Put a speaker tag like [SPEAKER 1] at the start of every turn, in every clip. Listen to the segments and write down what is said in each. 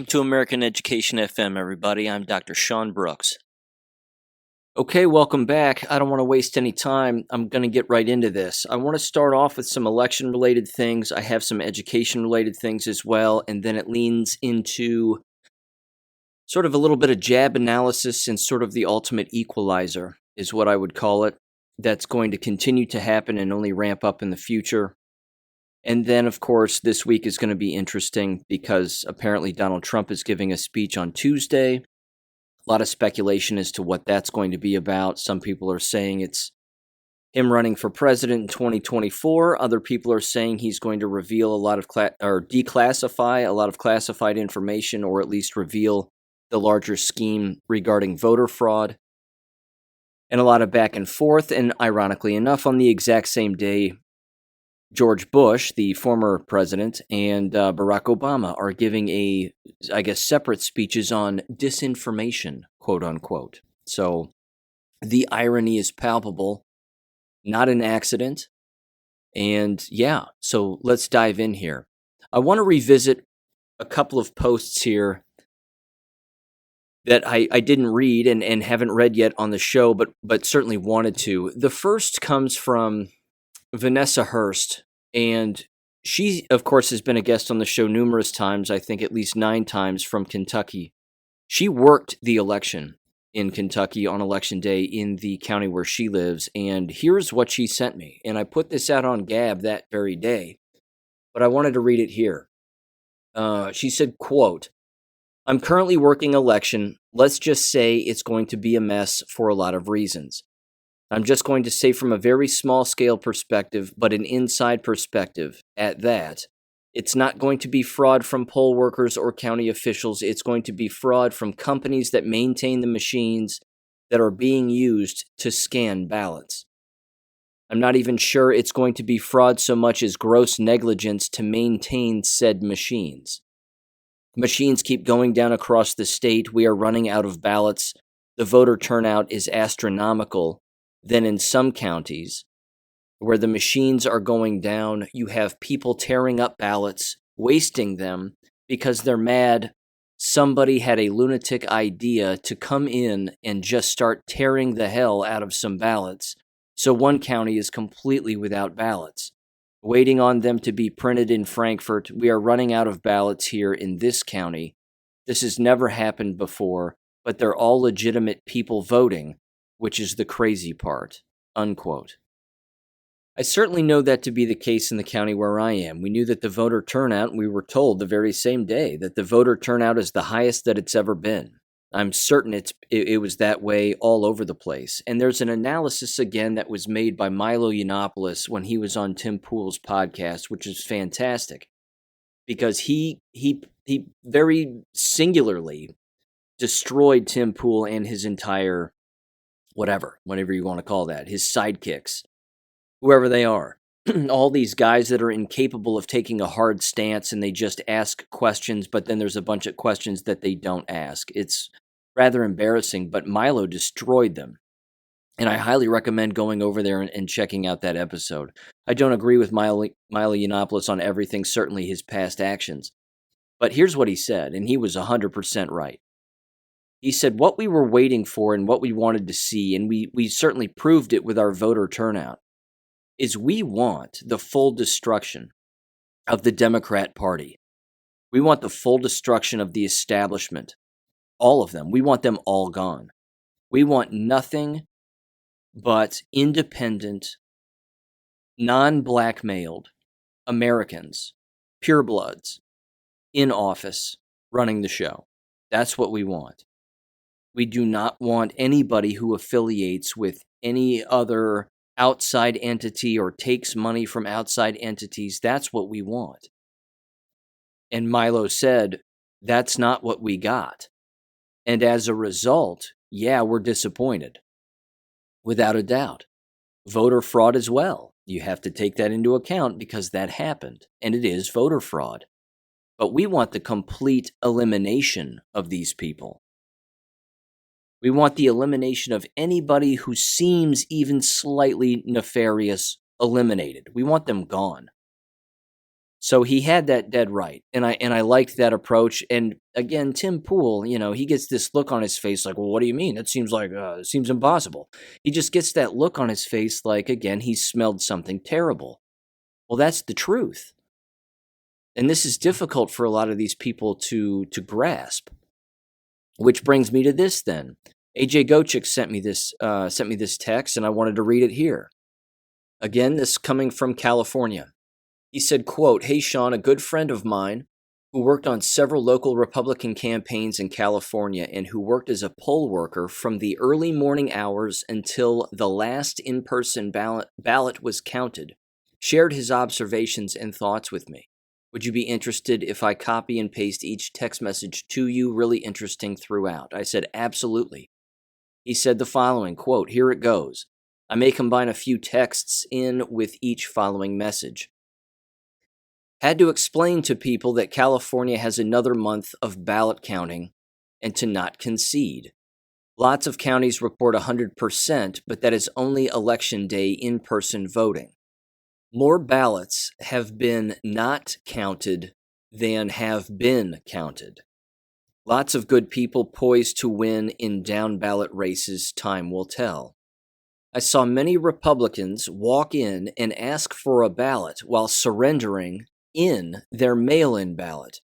[SPEAKER 1] Welcome to American Education FM, everybody. I'm Dr. Sean Brooks. Okay, welcome back. I don't want to waste any time. I'm going to get right into this. I want to start off with some election-related things. I have some education-related things as well, and then it leans into sort of a little bit of jab analysis and sort of the ultimate equalizer is what I would call it. That's going to continue to happen and only ramp up in the future. And then, of course, this week is going to be interesting because apparently Donald Trump is giving a speech on Tuesday. A lot of speculation as to what that's going to be about. Some people are saying it's him running for president in 2024. Other people are saying he's going to reveal a lot of declassify a lot of classified information, or at least reveal the larger scheme regarding voter fraud. And a lot of back and forth. And ironically enough, on the exact same day, George Bush, the former president, and Barack Obama are giving separate speeches on disinformation, quote unquote. So the irony is palpable, not an accident. And yeah, so let's dive in here. I want to revisit a couple of posts here that I didn't read and haven't read yet on the show, but certainly wanted to. The first comes from Vanessa Hurst, and she, of course, has been a guest on the show numerous times, I think at least 9 times, from Kentucky. She worked the election in Kentucky on Election Day in the county where she lives, and here's what she sent me. And I put this out on Gab that very day, but I wanted to read it here. She said, quote, "I'm currently working election. Let's just say it's going to be a mess for a lot of reasons. I'm just going to say from a very small scale perspective, but an inside perspective at that. It's not going to be fraud from poll workers or county officials. It's going to be fraud from companies that maintain the machines that are being used to scan ballots. I'm not even sure it's going to be fraud so much as gross negligence to maintain said machines. Machines keep going down across the state. We are running out of ballots. The voter turnout is astronomical. Then in some counties where the machines are going down, you have people tearing up ballots, wasting them because they're mad somebody had a lunatic idea to come in and just start tearing the hell out of some ballots. So one county is completely without ballots, waiting on them to be printed in Frankfurt. We are running out of ballots here in this county. This has never happened before, but they're all legitimate people voting, which is the crazy part," unquote. I certainly know that to be the case in the county where I am. We knew that the voter turnout, and we were told the very same day that the voter turnout is the highest that it's ever been. I'm certain it was that way all over the place. And there's an analysis again that was made by Milo Yiannopoulos when he was on Tim Pool's podcast, which is fantastic because he very singularly destroyed Tim Pool and his entire whatever you want to call that, his sidekicks, whoever they are, all these guys that are incapable of taking a hard stance and they just ask questions, but then there's a bunch of questions that they don't ask. It's rather embarrassing, but Milo destroyed them. And I highly recommend going over there and checking out that episode. I don't agree with Milo Yiannopoulos on everything, certainly his past actions. But here's what he said, and he was 100% right. He said what we were waiting for and what we wanted to see, and we certainly proved it with our voter turnout, is we want the full destruction of the Democrat Party. We want the full destruction of the establishment, all of them. We want them all gone. We want nothing but independent, non-blackmailed Americans, purebloods, in office, running the show. That's what we want. We do not want anybody who affiliates with any other outside entity or takes money from outside entities. That's what we want. And Milo said, that's not what we got. And as a result, yeah, we're disappointed. Without a doubt. Voter fraud as well. You have to take that into account because that happened, and it is voter fraud. But we want the complete elimination of these people. We want the elimination of anybody who seems even slightly nefarious eliminated. We want them gone. So he had that dead right, and I liked that approach. And again, Tim Pool, he gets this look on his face like, well, what do you mean? It seems impossible. He just gets that look on his face like, again, he smelled something terrible. Well, that's the truth, and this is difficult for a lot of these people to grasp. Which brings me to this then. AJ Gochik sent me this text, and I wanted to read it here. Again, this coming from California. He said, quote, "Hey, Sean, a good friend of mine who worked on several local Republican campaigns in California and who worked as a poll worker from the early morning hours until the last in-person ballot was counted, shared his observations and thoughts with me. Would you be interested if I copy and paste each text message to you? Really interesting throughout." I said, absolutely. He said the following, quote, "Here it goes. I may combine a few texts in with each following message. Had to explain to people that California has another month of ballot counting and to not concede. Lots of counties report 100%, but that is only election day in-person voting. More ballots have been not counted than have been counted. Lots of good people poised to win in down-ballot races, time will tell. I saw many Republicans walk in and ask for a ballot while surrendering in their mail-in ballot.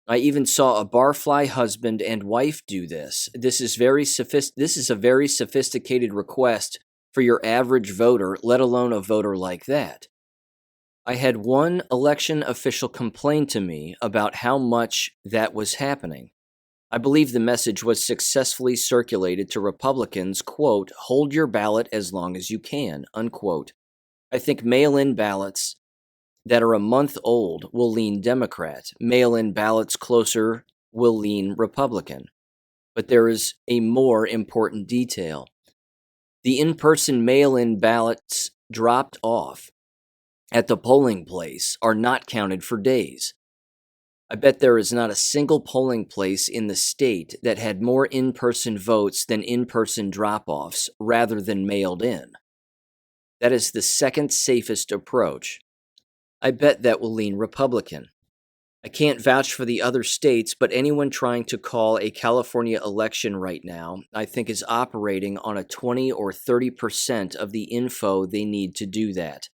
[SPEAKER 1] I even saw a barfly husband and wife do this. This is a very sophisticated request for your average voter, let alone a voter like that. I had one election official complain to me about how much that was happening. I believe the message was successfully circulated to Republicans, quote, hold your ballot as long as you can, unquote. I think mail-in ballots that are a month old will lean Democrat. Mail-in ballots closer will lean Republican. But there is a more important detail. The in-person mail-in ballots dropped off at the polling place are not counted for days. I bet there is not a single polling place in the state that had more in-person votes than in-person drop-offs rather than mailed in. That is the second safest approach. I bet that will lean Republican. I can't vouch for the other states, but anyone trying to call a California election right now, I think is operating on a 20 or 30% of the info they need to do that.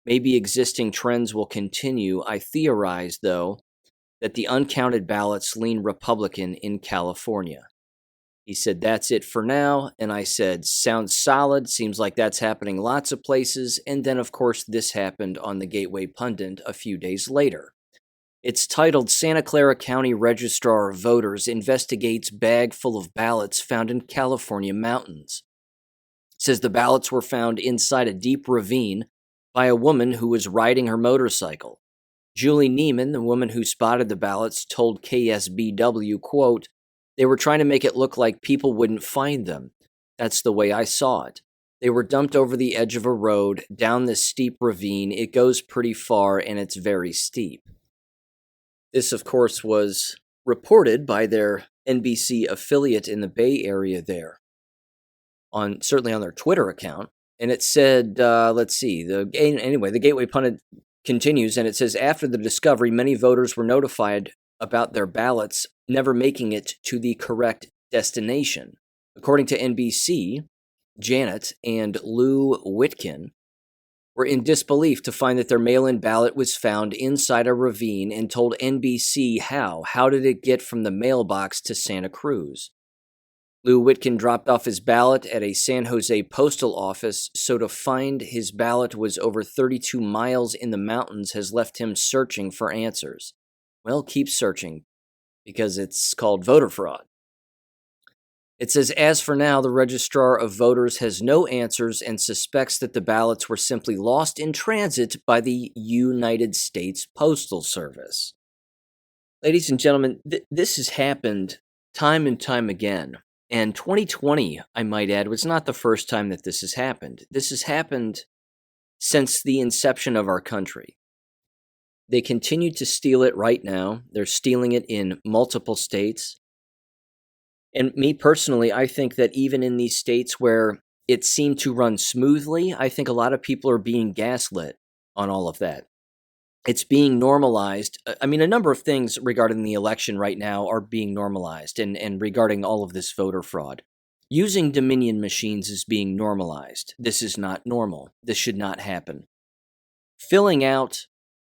[SPEAKER 1] Maybe existing trends will continue. I theorize, though, that the uncounted ballots lean Republican in California. He said, that's it for now. And I said, sounds solid. Seems like that's happening lots of places. And then, of course, this happened on the Gateway Pundit a few days later. It's titled, Santa Clara County Registrar of Voters Investigates Bag Full of Ballots Found in California Mountains. It says the ballots were found inside a deep ravine by a woman who was riding her motorcycle. Julie Neiman, the woman who spotted the ballots, told KSBW, quote, they were trying to make it look like people wouldn't find them. That's the way I saw it. They were dumped over the edge of a road, down this steep ravine. It goes pretty far, and it's very steep. This, of course, was reported by their NBC affiliate in the Bay Area there, certainly on their Twitter account. And it said, the Gateway Pundit continues, and it says, after the discovery, many voters were notified about their ballots never making it to the correct destination. According to NBC, Janet and Lou Whitkin were in disbelief to find that their mail-in ballot was found inside a ravine and told NBC how. How did it get from the mailbox to Santa Cruz? Lou Whitkin dropped off his ballot at a San Jose postal office, so to find his ballot was over 32 miles in the mountains has left him searching for answers. Well, keep searching, because it's called voter fraud. It says, as for now, the Registrar of Voters has no answers and suspects that the ballots were simply lost in transit by the United States Postal Service. Ladies and gentlemen, this has happened time and time again. And 2020, I might add, was not the first time that this has happened. This has happened since the inception of our country. They continue to steal it right now. They're stealing it in multiple states. And me personally, I think that even in these states where it seemed to run smoothly, I think a lot of people are being gaslit on all of that. It's being normalized. I mean, a number of things regarding the election right now are being normalized, and regarding all of this voter fraud. Using Dominion machines is being normalized. This is not normal. This should not happen. Filling out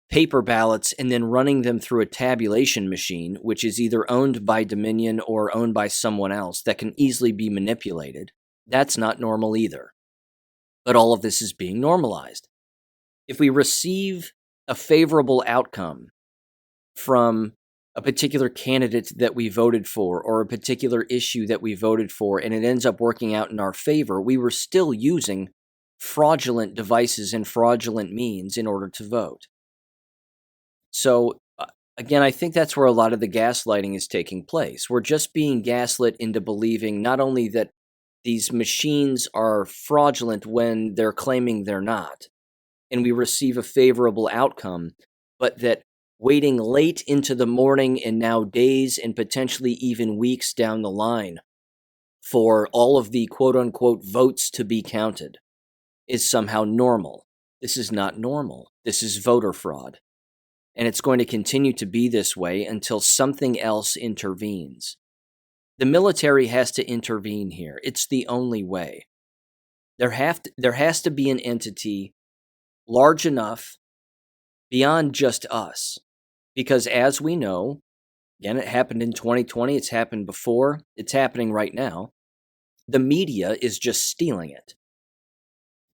[SPEAKER 1] paper ballots and then running them through a tabulation machine, which is either owned by Dominion or owned by someone else that can easily be manipulated, that's not normal either. But all of this is being normalized. If we receive a favorable outcome from a particular candidate that we voted for or a particular issue that we voted for, and it ends up working out in our favor, we were still using fraudulent devices and fraudulent means in order to vote. So, again, I think that's where a lot of the gaslighting is taking place. We're just being gaslit into believing not only that these machines are fraudulent when they're claiming they're not, and we receive a favorable outcome, but that waiting late into the morning and now days and potentially even weeks down the line for all of the quote-unquote votes to be counted is somehow normal. This is not normal. This is voter fraud. And it's going to continue to be this way until something else intervenes. The military has to intervene here. It's the only way. There has to be an entity large enough beyond just us. Because as we know, again, it happened in 2020, it's happened before, it's happening right now, the media is just stealing it.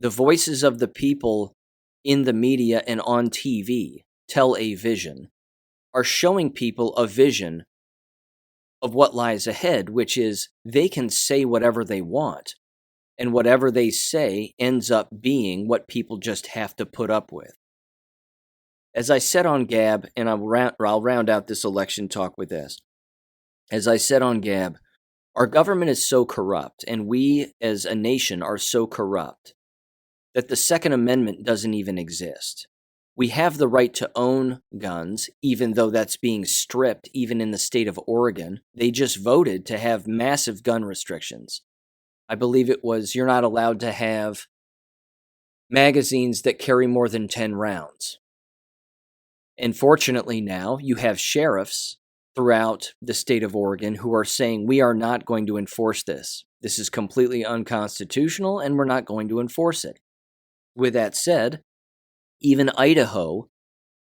[SPEAKER 1] The voices of the people in the media and on TV tell a vision, are showing people a vision of what lies ahead, which is they can say whatever they want, and whatever they say ends up being what people just have to put up with. As I said on Gab, and I'll round out this election talk with this. As I said on Gab, our government is so corrupt, and we as a nation are so corrupt, that the Second Amendment doesn't even exist. We have the right to own guns, even though that's being stripped, even in the state of Oregon. They just voted to have massive gun restrictions. I believe it was you're not allowed to have magazines that carry more than 10 rounds. And fortunately now, you have sheriffs throughout the state of Oregon who are saying, we are not going to enforce this. This is completely unconstitutional, and we're not going to enforce it. With that said, even Idaho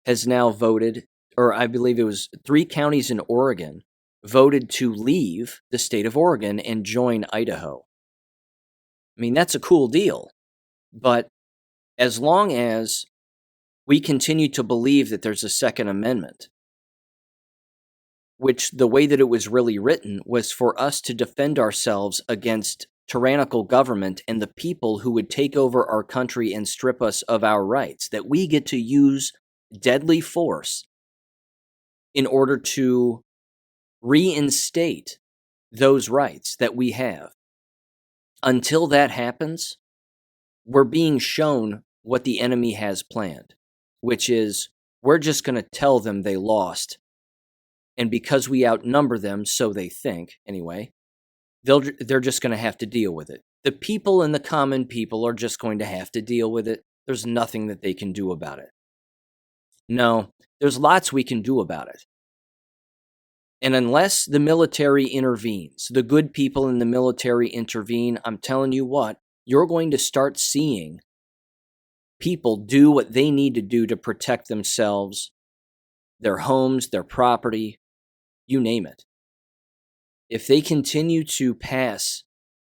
[SPEAKER 1] has now voted, or I believe it was 3 counties in Oregon, voted to leave the state of Oregon and join Idaho. I mean, that's a cool deal. But as long as we continue to believe that there's a Second Amendment, which the way that it was really written was for us to defend ourselves against tyrannical government and the people who would take over our country and strip us of our rights, that we get to use deadly force in order to reinstate those rights that we have. Until that happens, we're being shown what the enemy has planned, which is we're just going to tell them they lost. And because we outnumber them, so they think, anyway, they're just going to have to deal with it. The people and the common people are just going to have to deal with it. There's nothing that they can do about it. No, there's lots we can do about it. And unless the military intervenes, the good people in the military intervene, I'm telling you what, you're going to start seeing people do what they need to do to protect themselves, their homes, their property, you name it. If they continue to pass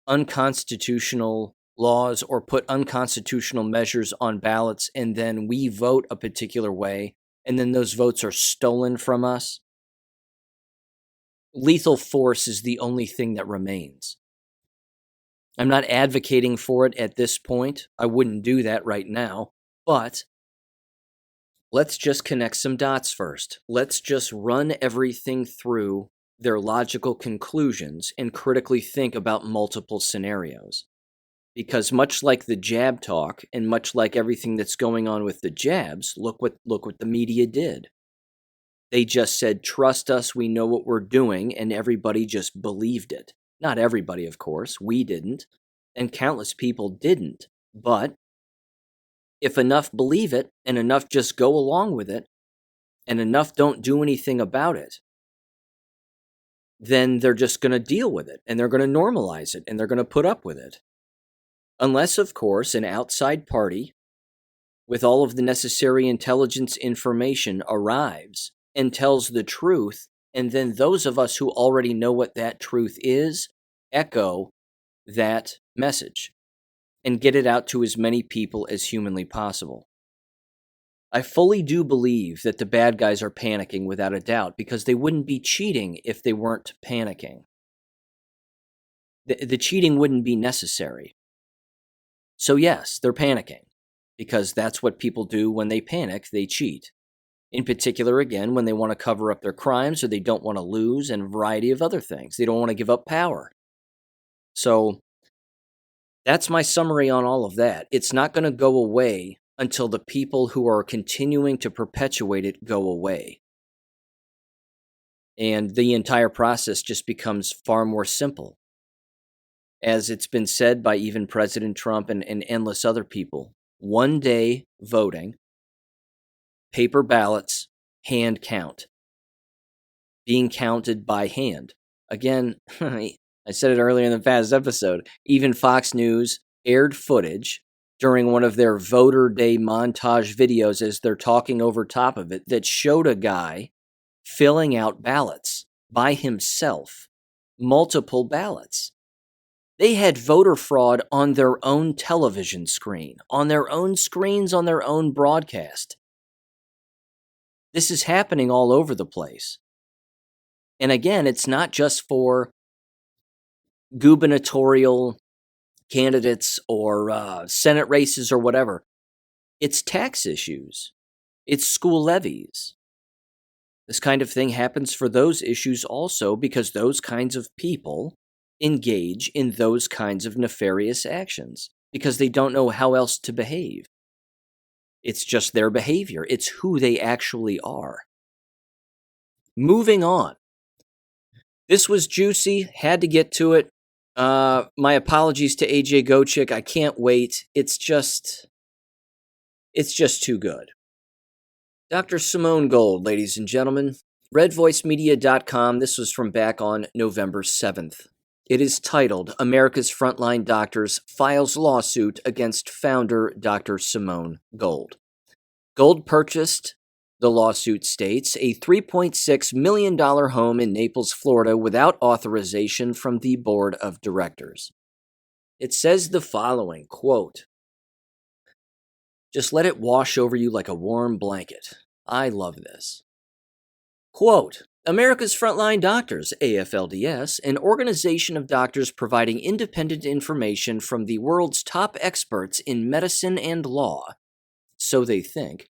[SPEAKER 1] unconstitutional laws or put unconstitutional measures on ballots, and then we vote a particular way, and then those votes are stolen from us, lethal force is the only thing that remains. I'm not advocating for it at this point. I wouldn't do that right now, but let's just connect some dots first. Let's just run everything through their logical conclusions and critically think about multiple scenarios. Because much like the jab talk and much like everything that's going on with the jabs, look what the media did. They just said, trust us, we know what we're doing, and everybody just believed it. Not everybody, of course. We didn't, and countless people didn't. But If enough believe it and enough just go along with it and enough don't do anything about it, then they're just going to deal with it and they're going to normalize it and they're going to put up with it. Unless, of course, an outside party with all of the necessary intelligence information arrives and tells the truth, and then those of us who already know what that truth is echo that message and get it out to as many people as humanly possible. I fully do believe that the bad guys are panicking without a doubt, because they wouldn't be cheating if they weren't panicking. The cheating wouldn't be necessary. So yes, they're panicking, because that's what people do when they panic, they cheat. In particular, again, when they want to cover up their crimes or they don't want to lose, and a variety of other things. They don't want to give up power. So that's my summary on all of that. It's not going to go away until the people who are continuing to perpetuate it go away. And the entire process just becomes far more simple. As it's been said by even President Trump and endless other people, one day voting, paper ballots, hand count, being counted by hand. Again, I said it earlier in the past episode, even Fox News aired footage during one of their voter day montage videos as they're talking over top of it that showed a guy filling out ballots by himself, multiple ballots. They had voter fraud on their own television screen, on their own screens, on their own broadcast. This is happening all over the place. And again, it's not just for gubernatorial candidates or Senate races or whatever. It's tax issues. It's school levies. This kind of thing happens for those issues also, because those kinds of people engage in those kinds of nefarious actions because they don't know how else to behave. It's just their behavior. It's who they actually are. Moving on. This was juicy. Had to get to it. My apologies to AJ Gochik. I can't wait. It's just too good. Dr. Simone Gold, ladies and gentlemen. RedVoiceMedia.com. This was from back on November 7th. It is titled, America's Frontline Doctors Files Lawsuit Against Founder Dr. Simone Gold. Gold purchased, the lawsuit states, a $3.6 million home in Naples, Florida, without authorization from the board of directors. It says the following, quote, "Just let it wash over you like a warm blanket. I love this." Quote, "America's Frontline Doctors, AFLDS, an organization of doctors providing independent information from the world's top experts in medicine and law, so they think,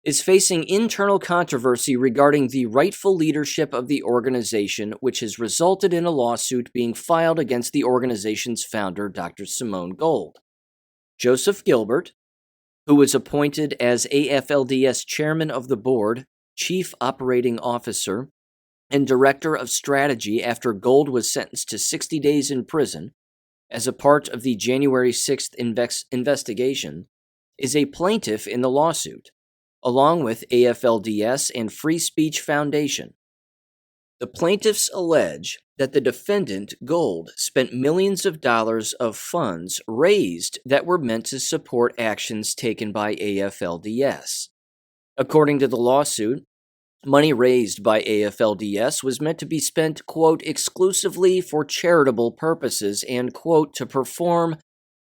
[SPEAKER 1] is facing internal controversy regarding the rightful leadership of the organization, which has resulted in a lawsuit being filed against the organization's founder, Dr. Simone Gold. Joseph Gilbert, who was appointed as AFLDS chairman of the board, chief operating officer, and director of strategy after Gold was sentenced to 60 days in prison as a part of the January 6th investigation, is a plaintiff in the lawsuit, along with AFLDS and Free Speech Foundation. The plaintiffs allege that the defendant, Gold, spent millions of dollars of funds raised that were meant to support actions taken by AFLDS. According to the lawsuit, money raised by AFLDS was meant to be spent, quote, exclusively for charitable purposes and, quote, to perform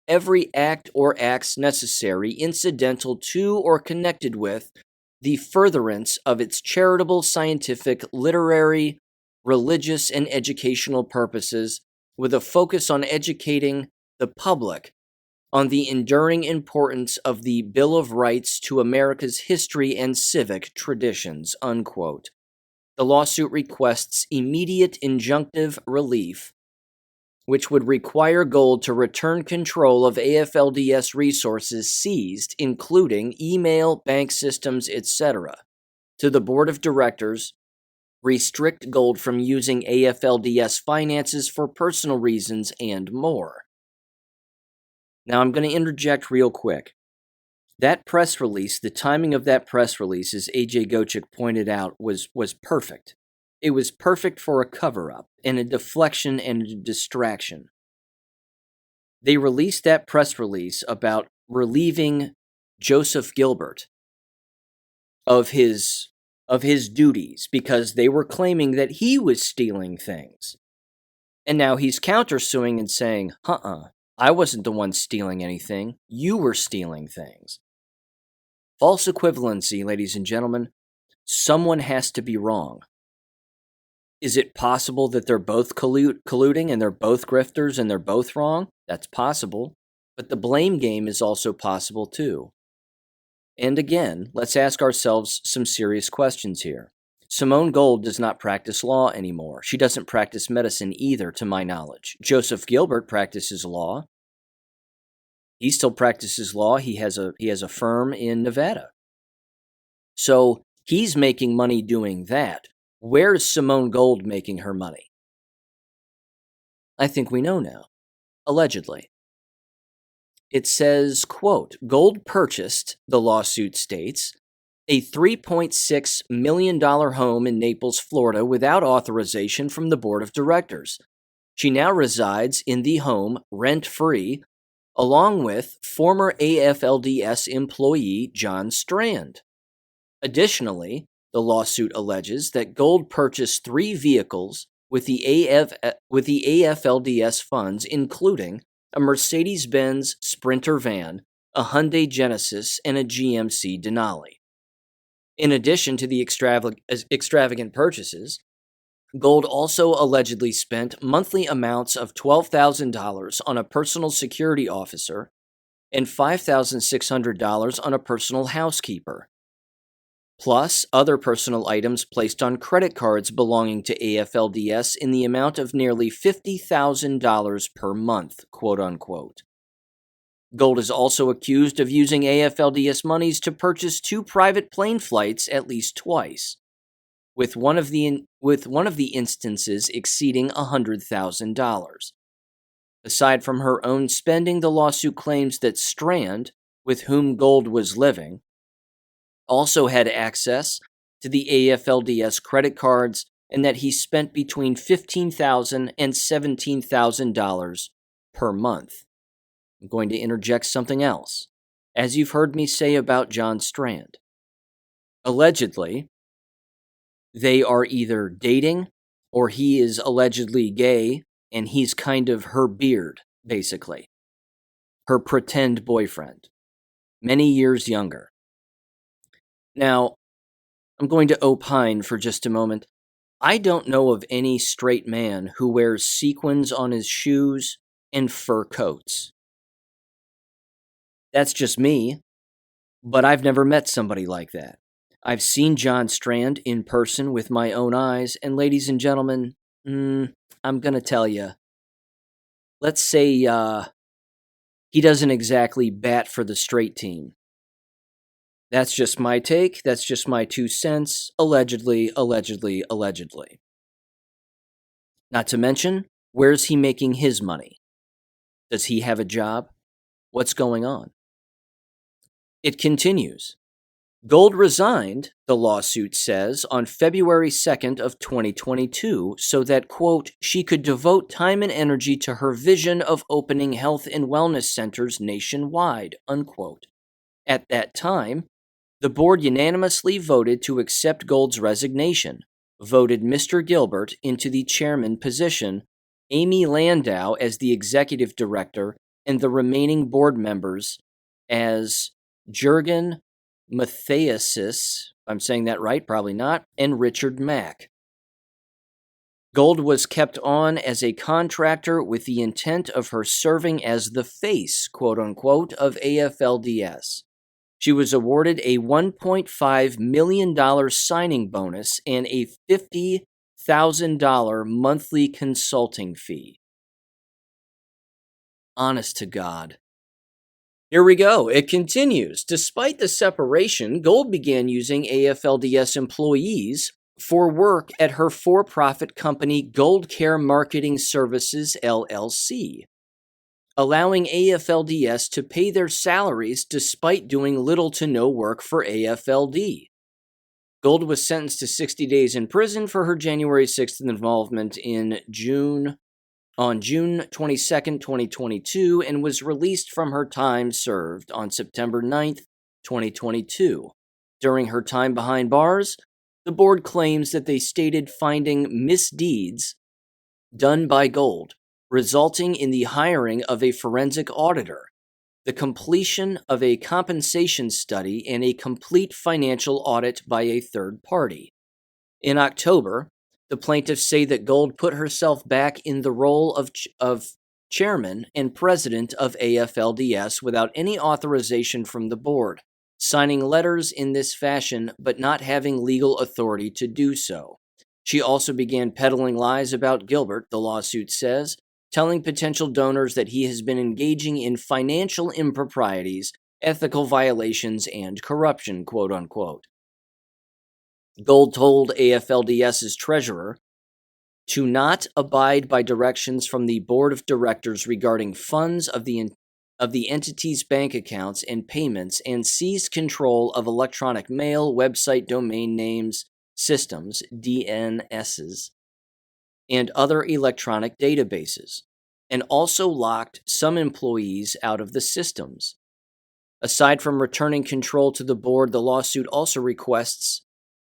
[SPEAKER 1] every act or acts necessary, incidental to or connected with the furtherance of its charitable, scientific, literary, religious, and educational purposes, with a focus on educating the public on the enduring importance of the Bill of Rights to America's history and civic traditions, unquote. The lawsuit requests immediate injunctive relief, which would require Gold to return control of AFLDS resources seized, including email, bank systems, etc., to the board of directors, restrict Gold from using AFLDS finances for personal reasons, and more. Now, I'm going to interject real quick. That press release, the timing of that press release, as AJ Gochik pointed out, was perfect. It was perfect for a cover-up and a deflection and a distraction. They released that press release about relieving Joseph Gilbert of his duties because they were claiming that he was stealing things. And now he's countersuing and saying, I wasn't the one stealing anything. You were stealing things. False equivalency, ladies and gentlemen. Someone has to be wrong. Is it possible that they're both colluding and they're both grifters and they're both wrong? That's possible. But the blame game is also possible too. And again, let's ask ourselves some serious questions here. Simone Gold does not practice law anymore. She doesn't practice medicine either, to my knowledge. Joseph Gilbert practices law. He still practices law. He has a firm in Nevada. So he's making money doing that. Where's Simone Gold making her money? I think we know now. Allegedly. It says, quote, Gold purchased, the lawsuit states, a $3.6 million home in Naples, Florida, without authorization from the board of directors. She now resides in the home rent-free, along with former AFLDS employee John Strand. Additionally, the lawsuit alleges that Gold purchased 3 vehicles with the AFLDS funds, including a Mercedes-Benz Sprinter van, a Hyundai Genesis, and a GMC Denali. In addition to the extravagant purchases, Gold also allegedly spent monthly amounts of $12,000 on a personal security officer and $5,600 on a personal housekeeper, plus other personal items placed on credit cards belonging to AFLDS in the amount of nearly $50,000 per month, quote-unquote. Gold is also accused of using AFLDS monies to purchase 2 private plane flights at least twice, with one of the instances exceeding $100,000. Aside from her own spending, the lawsuit claims that Strand, with whom Gold was living, also had access to the AFLDS credit cards and that he spent between $15,000 and $17,000 per month. I'm going to interject something else, as you've heard me say about John Strand. Allegedly, they are either dating or he is allegedly gay and he's kind of her beard, basically. Her pretend boyfriend. Many years younger. Now, I'm going to opine for just a moment. I don't know of any straight man who wears sequins on his shoes and fur coats. That's just me, but I've never met somebody like that. I've seen John Strand in person with my own eyes, and ladies and gentlemen, I'm going to tell you, let's say he doesn't exactly bat for the straight team. That's just my take. That's just my 2 cents. Allegedly. Not to mention, where's he making his money? Does he have a job? What's going on? It continues. Gold resigned, the lawsuit says, on February 2nd of 2022 so that, quote, she could devote time and energy to her vision of opening health and wellness centers nationwide, unquote. At that time, the board unanimously voted to accept Gold's resignation, voted Mr. Gilbert into the chairman position, Amy Landau as the executive director, and the remaining board members as Jurgen Mathiasis, I'm saying that right, probably not, and Richard Mack. Gold was kept on as a contractor with the intent of her serving as the face, quote-unquote, of AFLDS. She was awarded a $1.5 million signing bonus and a $50,000 monthly consulting fee. Honest to God. Here we go. It continues. Despite the separation, Gold began using AFLDS employees for work at her for-profit company Gold Care Marketing Services, LLC. allowing AFLDS to pay their salaries despite doing little to no work for AFLD. Gold was sentenced to 60 days in prison for her January 6th involvement on June 22, 2022, and was released from her time served on September 9th, 2022. During her time behind bars, the board claims that they stated finding misdeeds done by Gold, resulting in the hiring of a forensic auditor, the completion of a compensation study, and a complete financial audit by a third party. In October, the plaintiffs say that Gold put herself back in the role of chairman and president of AFLDS without any authorization from the board, signing letters in this fashion but not having legal authority to do so. She also began peddling lies about Gilbert, the lawsuit says, telling potential donors that he has been engaging in financial improprieties, ethical violations, and corruption, quote unquote. Gold told AFLDS's treasurer to not abide by directions from the board of directors regarding funds of the entity's bank accounts and payments, and seized control of electronic mail, website domain names, systems, DNSs, and other electronic databases, and also locked some employees out of the systems. Aside from returning control to the board, the lawsuit also requests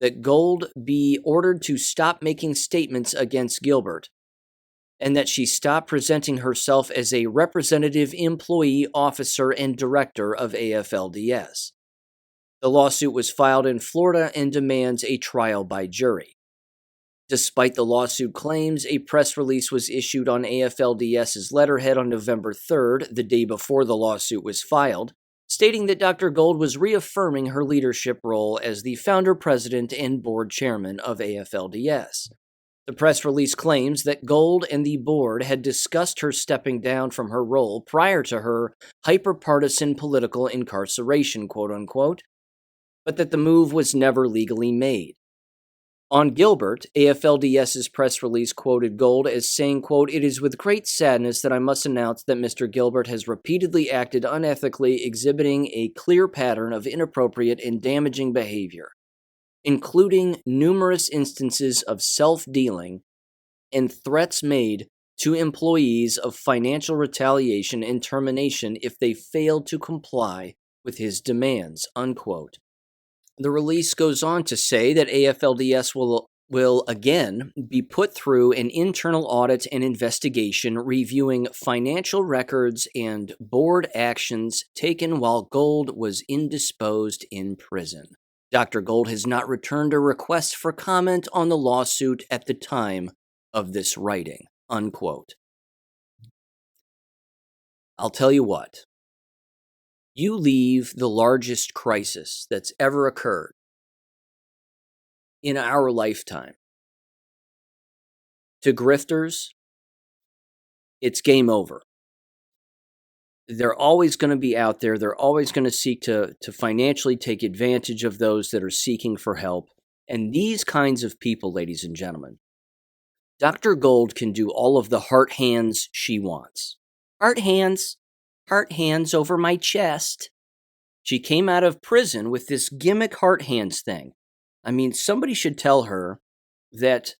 [SPEAKER 1] that Gold be ordered to stop making statements against Gilbert, and that she stop presenting herself as a representative employee, officer, and director of AFLDS. The lawsuit was filed in Florida and demands a trial by jury. Despite the lawsuit claims, a press release was issued on AFLDS's letterhead on November 3rd, the day before the lawsuit was filed, stating that Dr. Gold was reaffirming her leadership role as the founder, president, and board chairman of AFLDS. The press release claims that Gold and the board had discussed her stepping down from her role prior to her hyper-partisan political incarceration, quote unquote, but that the move was never legally made. On Gilbert, AFLDS's press release quoted Gold as saying, quote, "It is with great sadness that I must announce that Mr. Gilbert has repeatedly acted unethically, exhibiting a clear pattern of inappropriate and damaging behavior, including numerous instances of self-dealing and threats made to employees of financial retaliation and termination if they failed to comply with his demands," unquote. The release goes on to say that AFLDS will again be put through an internal audit and investigation reviewing financial records and board actions taken while Gold was indisposed in prison. Dr. Gold has not returned a request for comment on the lawsuit at the time of this writing, unquote. I'll tell you what. You leave the largest crisis that's ever occurred in our lifetime to grifters, it's game over. They're always going to be out there. They're always going to seek to financially take advantage of those that are seeking for help. And these kinds of people, ladies and gentlemen, Dr. Gold can do all of the heart hands she wants. Heart hands over my chest. She came out of prison with this gimmick heart hands thing. I mean, somebody should tell her that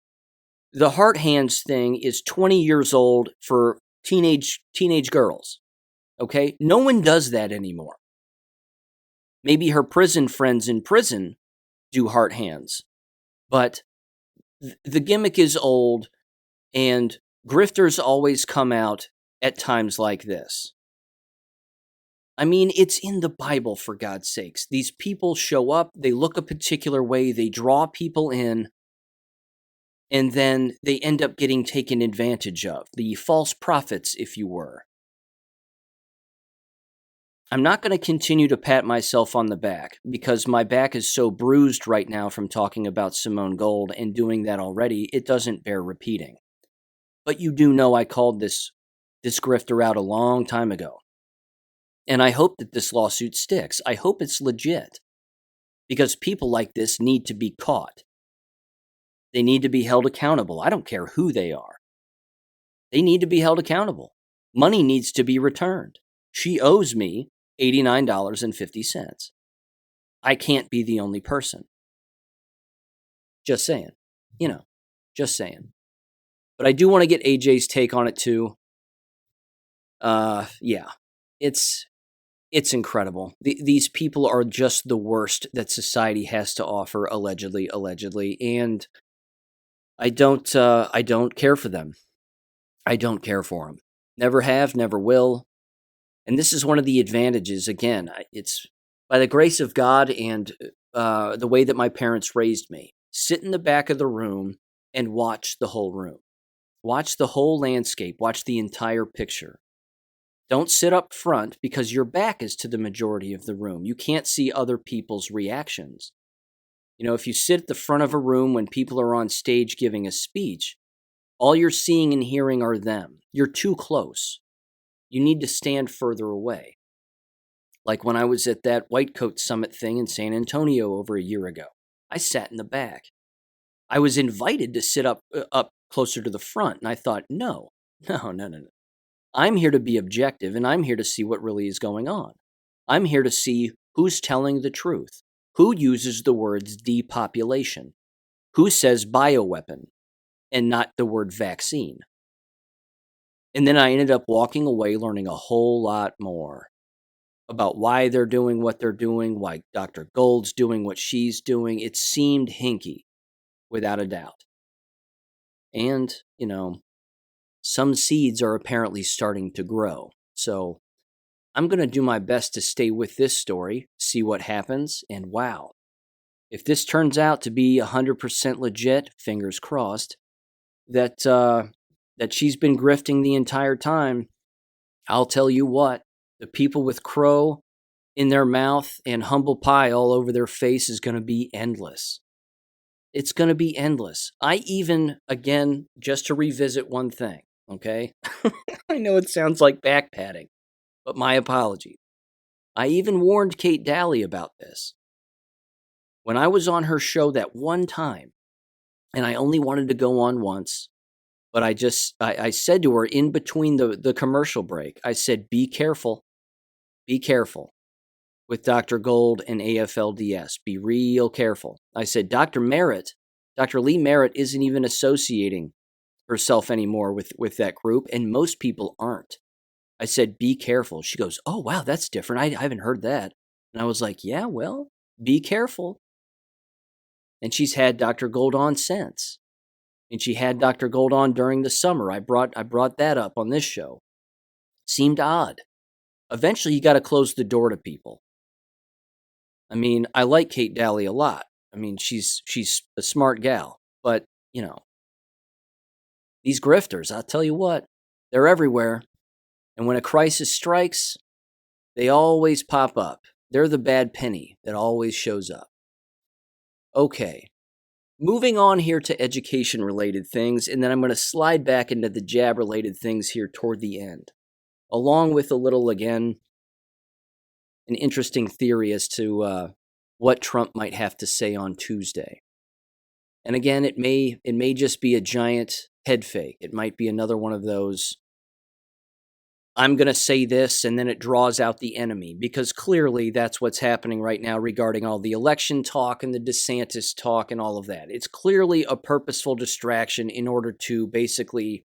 [SPEAKER 1] the heart hands thing is 20 years old for teenage girls. Okay? No one does that anymore. Maybe her prison friends in prison do heart hands. But the gimmick is old, and grifters always come out at times like this. I mean, it's in the Bible, for God's sakes. These people show up, they look a particular way, they draw people in, and then they end up getting taken advantage of. The false prophets, if you were. I'm not going to continue to pat myself on the back, because my back is so bruised right now from talking about Simone Gold, and doing that already, it doesn't bear repeating. But you do know I called this grifter out a long time ago. And I hope that this lawsuit sticks. I hope it's legit. Because people like this need to be caught. They need to be held accountable. I don't care who they are. They need to be held accountable. Money needs to be returned. She owes me $89.50. I can't be the only person. Just saying. Just saying. But I do want to get AJ's take on it too. Yeah. It's incredible. These people are just the worst that society has to offer, allegedly, and I don't care for them. I don't care for them. Never have, never will. And this is one of the advantages. Again, it's by the grace of God and the way that my parents raised me. Sit in the back of the room and watch the whole room. Watch the whole landscape. Watch the entire picture. Don't sit up front because your back is to the majority of the room. You can't see other people's reactions. If you sit at the front of a room when people are on stage giving a speech, all you're seeing and hearing are them. You're too close. You need to stand further away. Like when I was at that White Coat Summit thing in San Antonio over a year ago. I sat in the back. I was invited to sit up closer to the front, and I thought, no. I'm here to be objective, and I'm here to see what really is going on. I'm here to see who's telling the truth, who uses the words depopulation, who says bioweapon, and not the word vaccine. And then I ended up walking away learning a whole lot more about why they're doing what they're doing, why Dr. Gold's doing what she's doing. It seemed hinky, without a doubt. And, some seeds are apparently starting to grow. So I'm going to do my best to stay with this story, see what happens, and wow. If this turns out to be 100% legit, fingers crossed, that she's been grifting the entire time, I'll tell you what, the people with crow in their mouth and humble pie all over their face is going to be endless. It's going to be endless. I even, again, just to revisit one thing, okay? I know it sounds like back patting, but my apology. I even warned Kate Daly about this. When I was on her show that one time, and I only wanted to go on once, but I said to her in between the commercial break, I said, be careful with Dr. Gold and AFLDS. Be real careful. I said, Dr. Lee Merritt isn't even associating herself anymore with that group, and most people aren't. I said, be careful. She goes, oh, wow, that's different. I haven't heard that. And I was like, yeah, well, be careful. And she's had Dr. Gold on since. And she had Dr. Gold on during the summer. I brought that up on this show. Seemed odd. Eventually, you got to close the door to people. I mean, I like Kate Daly a lot. I mean, she's a smart gal. But, these grifters, I'll tell you what, they're everywhere. And when a crisis strikes, they always pop up. They're the bad penny that always shows up. Okay. Moving on here to education-related things, and then I'm going to slide back into the jab-related things here toward the end, along with a little, again, an interesting theory as to what Trump might have to say on Tuesday. And again, it may just be a giant head fake. It might be another one of those, I'm going to say this, and then it draws out the enemy, because clearly that's what's happening right now regarding all the election talk and the DeSantis talk and all of that. It's clearly a purposeful distraction in order to basically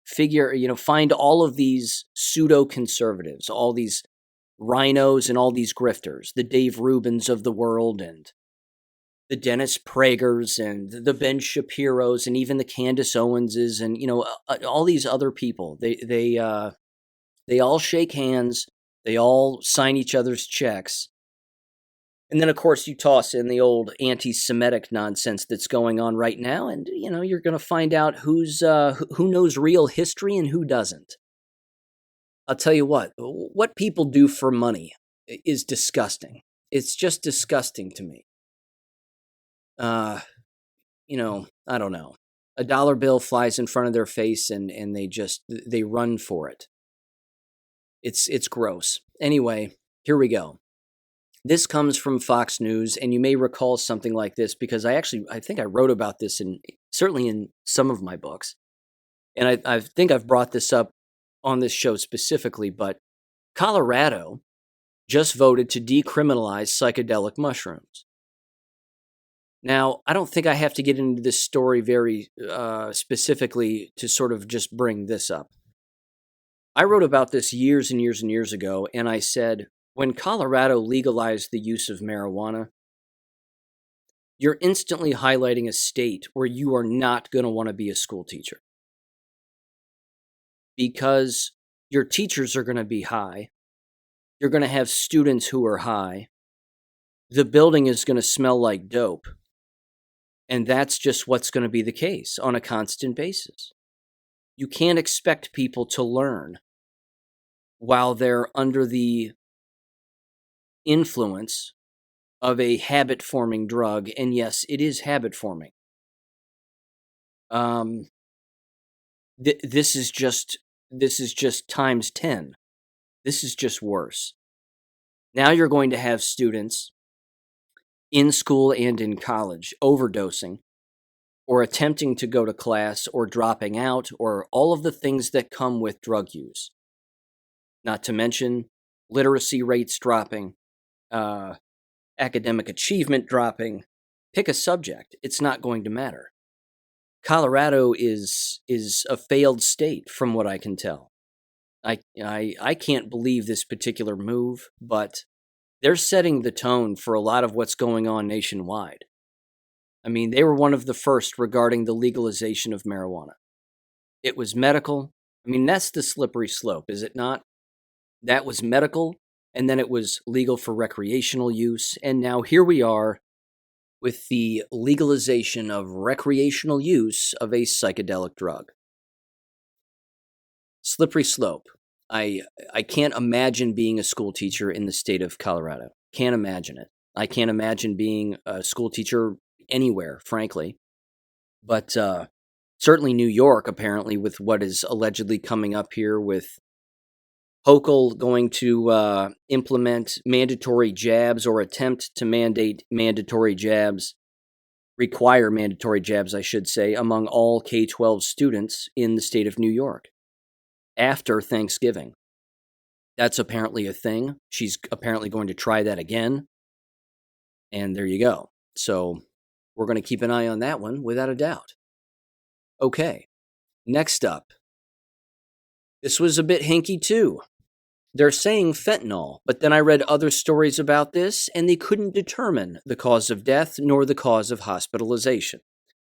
[SPEAKER 1] find all of these pseudo-conservatives, all these rhinos and all these grifters, the Dave Rubins of the world and the Dennis Pragers and the Ben Shapiros and even the Candace Owenses and, all these other people. They all shake hands. They all sign each other's checks. And then, of course, you toss in the old anti-Semitic nonsense that's going on right now. And, you're going to find out who knows real history and who doesn't. I'll tell you what people do for money is disgusting. It's just disgusting to me. I don't know. A dollar bill flies in front of their face and they run for it. It's gross. Anyway, here we go. This comes from Fox News, and you may recall something like this because I think I wrote about this certainly in some of my books. And I think I've brought this up on this show specifically, but Colorado just voted to decriminalize psychedelic mushrooms. Now, I don't think I have to get into this story very specifically to sort of just bring this up. I wrote about this years and years and years ago, and I said, when Colorado legalized the use of marijuana, you're instantly highlighting a state where you are not going to want to be a school teacher. Because your teachers are going to be high. You're going to have students who are high. The building is going to smell like dope. And that's just what's going to be the case on a constant basis. You can't expect people to learn while they're under the influence of a habit-forming drug. And yes, it is habit-forming. This is just times 10. This is just worse. Now you're going to have students in school and in college overdosing or attempting to go to class or dropping out or all of the things that come with drug use. Not to mention literacy rates dropping, academic achievement dropping. Pick a subject. It's not going to matter. Colorado is a failed state from what I can tell. I can't believe this particular move, but they're setting the tone for a lot of what's going on nationwide. I mean, they were one of the first regarding the legalization of marijuana. It was medical. I mean, that's the slippery slope, is it not? That was medical, and then it was legal for recreational use, and now here we are with the legalization of recreational use of a psychedelic drug. Slippery slope. I can't imagine being a school teacher in the state of Colorado. Can't imagine it. I can't imagine being a school teacher anywhere, frankly. But certainly New York, apparently, with what is allegedly coming up here with Hochul going to implement mandatory jabs or attempt to mandate mandatory jabs, require mandatory jabs, I should say, among all K-12 students in the state of New York after Thanksgiving. That's apparently a thing. She's apparently going to try that again. And there you go. So we're going to keep an eye on that one without a doubt. Okay, next up. This was a bit hinky too. They're saying fentanyl, but then I read other stories about this, and they couldn't determine the cause of death nor the cause of hospitalization.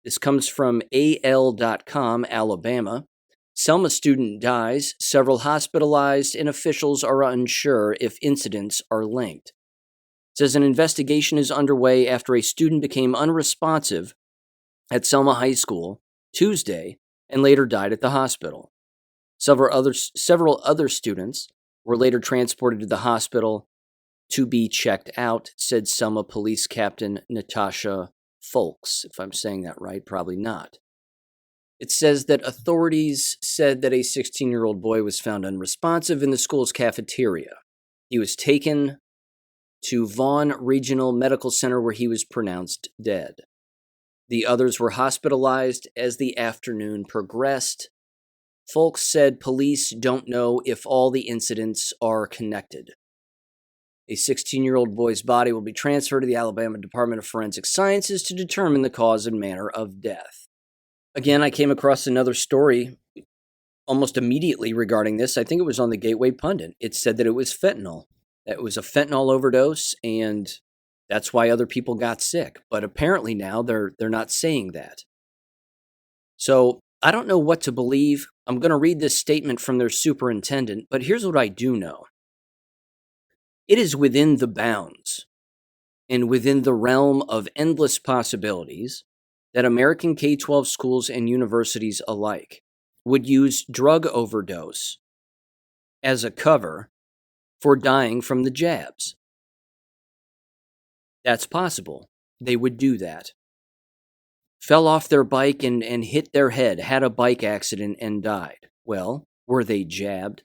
[SPEAKER 1] This comes from AL.com, Alabama. Selma student dies, several hospitalized, and officials are unsure if incidents are linked. It says an investigation is underway after a student became unresponsive at Selma High School Tuesday and later died at the hospital. Several other students were later transported to the hospital to be checked out, said Selma Police Captain Natasha Folks. If I'm saying that right, probably not. It says that authorities said that a 16-year-old boy was found unresponsive in the school's cafeteria. He was taken to Vaughn Regional Medical Center where he was pronounced dead. The others were hospitalized as the afternoon progressed. Folks said police don't know if all the incidents are connected. A 16-year-old boy's body will be transferred to the Alabama Department of Forensic Sciences to determine the cause and manner of death. Again, I came across another story almost immediately regarding this. I think it was on the Gateway Pundit. It said that it was fentanyl. That it was a fentanyl overdose, and that's why other people got sick. But apparently now they're not saying that. So I don't know what to believe. I'm going to read this statement from their superintendent, but here's what I do know. It is within the bounds and within the realm of endless possibilities that American K-12 schools and universities alike would use drug overdose as a cover for dying from the jabs. That's possible. They would do that. Fell off their bike and hit their head, had a bike accident and died. Well, were they jabbed?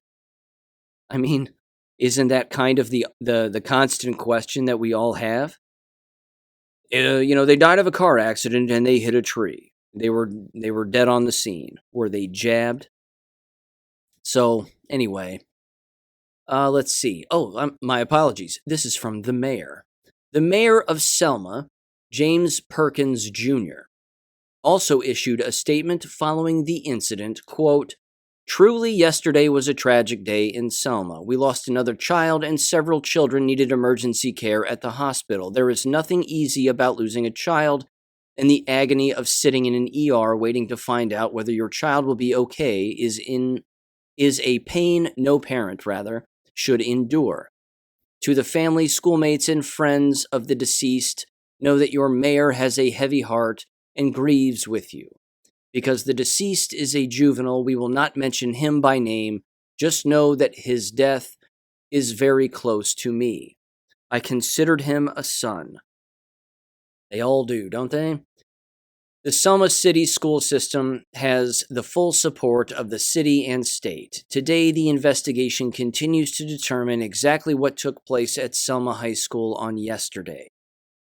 [SPEAKER 1] I mean, isn't that kind of the constant question that we all have? They died of a car accident and they hit a tree. They were dead on the scene. Were they jabbed? So, anyway, let's see. Oh, my apologies. This is from the mayor. The mayor of Selma, James Perkins Jr., also issued a statement following the incident, quote, "Truly, yesterday was a tragic day in Selma. We lost another child and several children needed emergency care at the hospital. There is nothing easy about losing a child, and the agony of sitting in an ER waiting to find out whether your child will be okay is a pain no parent, rather, should endure. To the family, schoolmates, and friends of the deceased, know that your mayor has a heavy heart and grieves with you. Because the deceased is a juvenile, we will not mention him by name. Just know that his death is very close to me. I considered him a son." They all do, don't they? The Selma City school system has the full support of the city and state. Today, the investigation continues to determine exactly what took place at Selma High School on yesterday.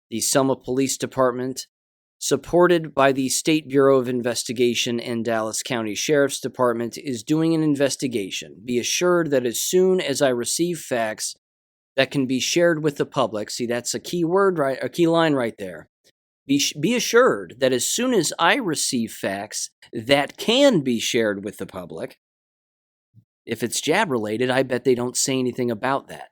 [SPEAKER 1] The Selma Police Department, supported by the State Bureau of Investigation and Dallas County Sheriff's Department, is doing an investigation. Be assured that as soon as I receive facts that can be shared with the public, see, that's a key word, right? A key line right there. Be assured that as soon as I receive facts that can be shared with the public, if it's jab related, I bet they don't say anything about that.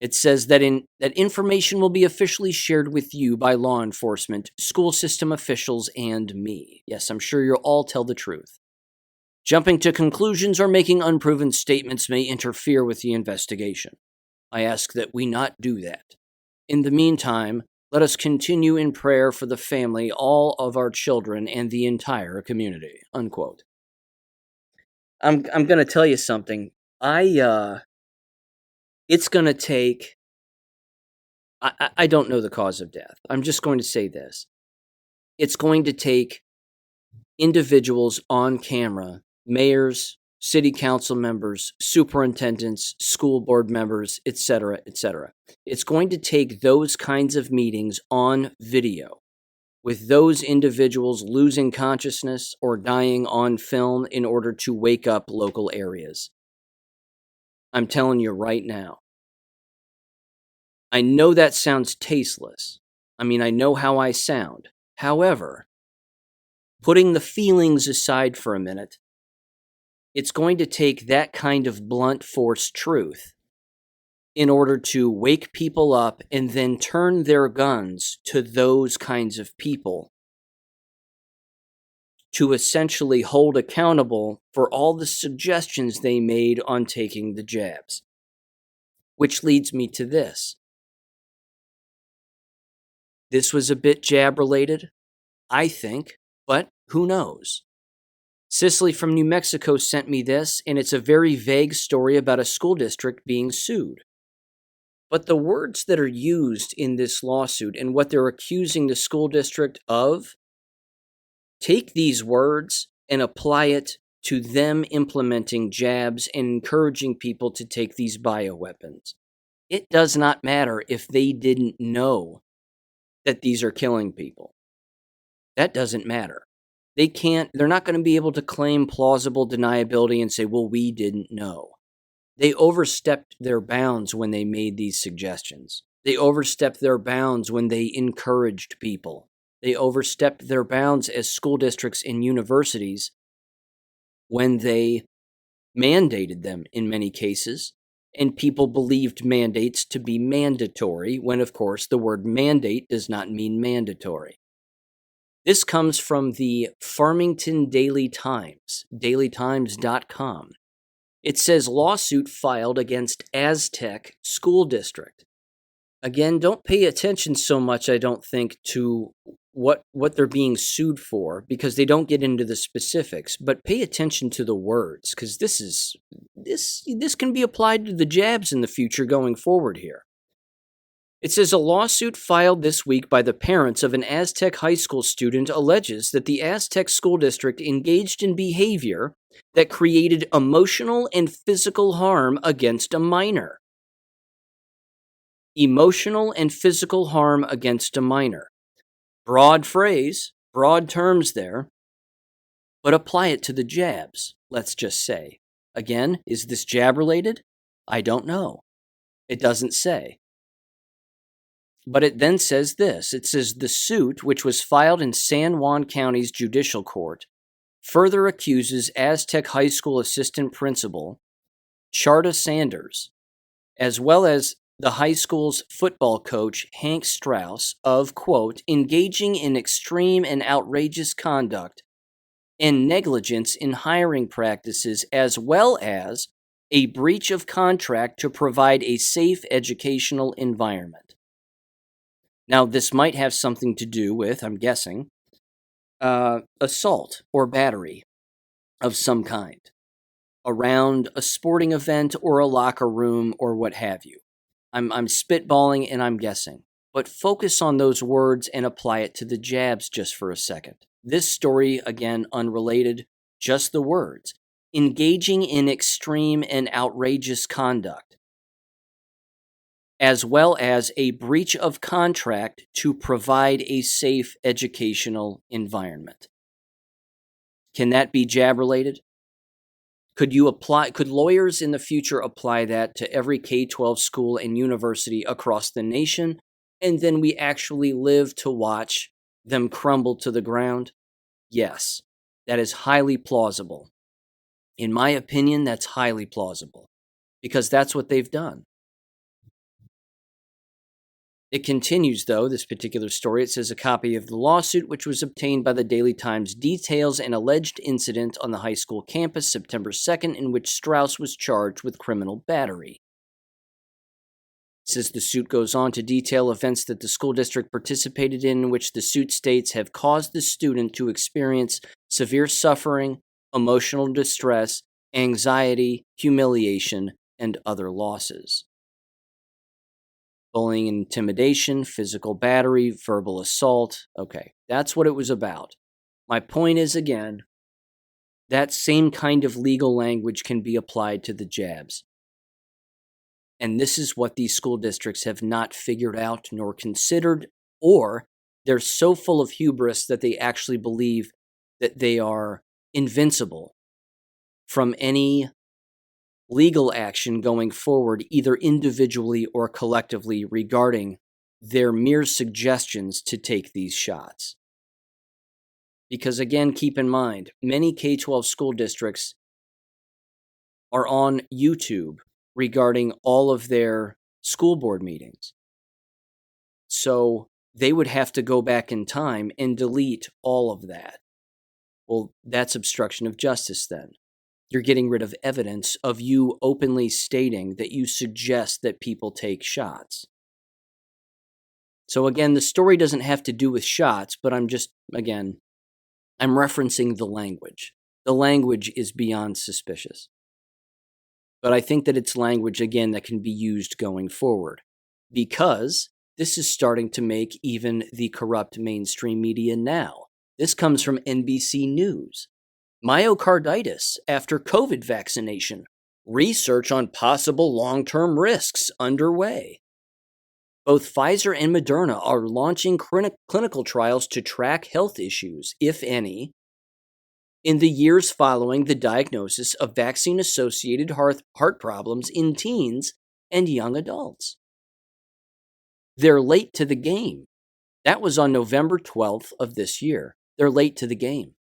[SPEAKER 1] It says that that information will be officially shared with you by law enforcement, school system officials, and me. Yes, I'm sure you'll all tell the truth. Jumping to conclusions or making unproven statements may interfere with the investigation. I ask that we not do that. In the meantime, let us continue in prayer for the family, all of our children, and the entire community. Unquote. I'm going to tell you something. It's going to take... I don't know the cause of death. I'm just going to say this. It's going to take individuals on camera, mayors, city council members, superintendents, school board members, etc., etc. It's going to take those kinds of meetings on video with those individuals losing consciousness or dying on film in order to wake up local areas. I'm telling you right now. I know that sounds tasteless. I mean, I know how I sound. However, putting the feelings aside for a minute, it's going to take that kind of blunt force truth in order to wake people up and then turn their guns to those kinds of people to essentially hold accountable for all the suggestions they made on taking the jabs. Which leads me to this. This was a bit jab related, I think, but who knows? Cicely from New Mexico sent me this, and it's a very vague story about a school district being sued. But the words that are used in this lawsuit and what they're accusing the school district of, take these words and apply it to them implementing jabs and encouraging people to take these bioweapons. It does not matter if they didn't know that these are killing people. That doesn't matter. They're not going to be able to claim plausible deniability and say, well, we didn't know. They overstepped their bounds when they made these suggestions. They overstepped their bounds when they encouraged people. They overstepped their bounds as school districts and universities when they mandated them in many cases, and people believed mandates to be mandatory when, of course, the word mandate does not mean mandatory. This comes from the Farmington Daily Times, dailytimes.com. It says lawsuit filed against Aztec School District. Again, don't pay attention so much, I don't think, to what they're being sued for, because they don't get into the specifics, but pay attention to the words, because this can be applied to the jabs in the future going forward here. It says a lawsuit filed this week by the parents of an Aztec high school student alleges that the Aztec school district engaged in behavior that created emotional and physical harm against a minor. Emotional and physical harm against a minor. Broad phrase, broad terms there. but apply it to the jabs, let's just say. Again, is this jab related? I don't know. It doesn't say. But it then says this. It says the suit, which was filed in San Juan County's judicial court, further accuses Aztec High School assistant principal Charda Sanders, as well as the high school's football coach Hank Strauss, of, quote, engaging in extreme and outrageous conduct and negligence in hiring practices, as well as a breach of contract to provide a safe educational environment. Now, this might have something to do with, I'm guessing, assault or battery of some kind around a sporting event or a locker room or what have you. I'm spitballing and I'm guessing. But focus on those words and apply it to the jabs just for a second. This story, again, unrelated, just the words. Engaging in extreme and outrageous conduct, as well as a breach of contract to provide a safe educational environment. Can that be jab related? Could lawyers in the future apply that to every K-12 school and university across the nation, and then we actually live to watch them crumble to the ground? Yes, that is highly plausible. In my opinion, that's highly plausible, because that's what they've done. It continues, though, this particular story. It says a copy of the lawsuit, which was obtained by the Daily Times, details an alleged incident on the high school campus September 2nd in which Strauss was charged with criminal battery. It says the suit goes on to detail events that the school district participated in which the suit states have caused the student to experience severe suffering, emotional distress, anxiety, humiliation, and other losses. Bullying and intimidation, physical battery, verbal assault. Okay, that's what it was about. My point is, again, that same kind of legal language can be applied to the jabs. And this is what these school districts have not figured out nor considered, or they're so full of hubris that they actually believe that they are invincible from any legal action going forward, either individually or collectively, regarding their mere suggestions to take these shots. Because again, keep in mind, many K-12 school districts are on YouTube regarding all of their school board meetings. So they would have to go back in time and delete all of that. Well, that's obstruction of justice then. You're getting rid of evidence of you openly stating that you suggest that people take shots. So again, the story doesn't have to do with shots, but I'm referencing the language. The language is beyond suspicious. But I think that it's language, again, that can be used going forward, because this is starting to make even the corrupt mainstream media now. This comes from NBC News. Myocarditis after COVID vaccination. Research on possible long-term risks underway. Both Pfizer and Moderna are launching clinical trials to track health issues, if any, in the years following the diagnosis of vaccine-associated heart problems in teens and young adults. They're late to the game. That was on November 12th of this year. They're late to the game.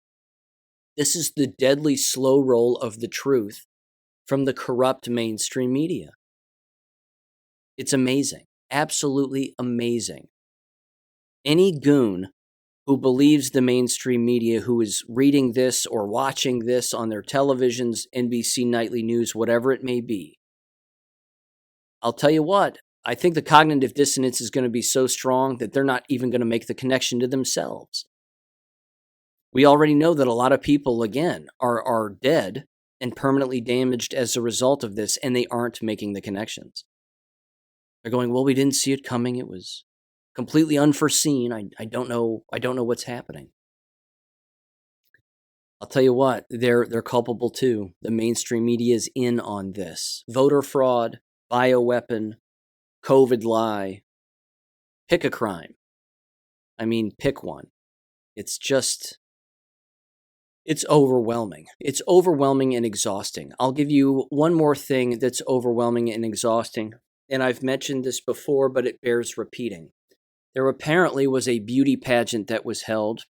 [SPEAKER 1] This is the deadly slow roll of the truth from the corrupt mainstream media. It's amazing. Absolutely amazing. Any goon who believes the mainstream media, who is reading this or watching this on their televisions, NBC Nightly News, whatever it may be, I'll tell you what, I think the cognitive dissonance is going to be so strong that they're not even going to make the connection to themselves. We already know that a lot of people, again, are dead and permanently damaged as a result of this, and they aren't making the connections. They're going, well, we didn't see it coming. It was completely unforeseen. I don't know what's happening. I'll tell you what, they're culpable too. The mainstream media is in on this. Voter fraud, bioweapon, COVID lie. Pick a crime. I mean, pick one. It's It's overwhelming. It's overwhelming and exhausting. I'll give you one more thing that's overwhelming and exhausting. And I've mentioned this before, but it bears repeating. There apparently was a beauty pageant that was held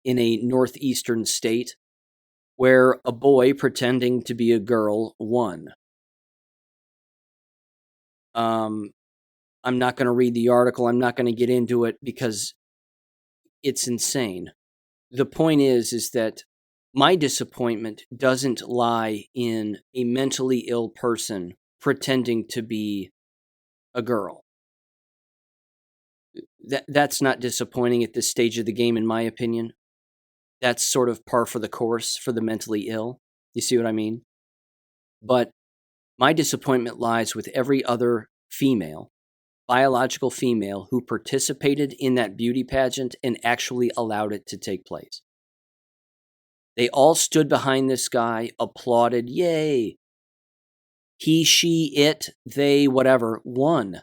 [SPEAKER 1] in a northeastern state where a boy pretending to be a girl won. I'm not going to read the article. I'm not going to get into it because it's insane. The point is that my disappointment doesn't lie in a mentally ill person pretending to be a girl. That's not disappointing at this stage of the game, in my opinion. That's sort of par for the course for the mentally ill. You see what I mean? But my disappointment lies with every other female, biological female, who participated in that beauty pageant and actually allowed it to take place. They all stood behind this guy, applauded, yay. He, she, it, they, whatever, won.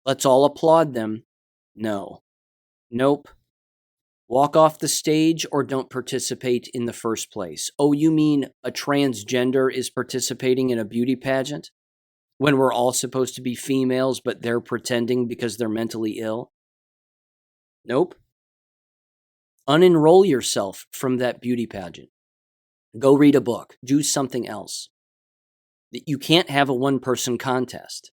[SPEAKER 1] Let's all applaud them. No. Nope. Walk off the stage or don't participate in the first place. Oh, you mean a transgender is participating in a beauty pageant when we're all supposed to be females, but they're pretending because they're mentally ill? Nope. Unenroll yourself from that beauty pageant. Go read a book. Do something else. You can't have a one-person contest.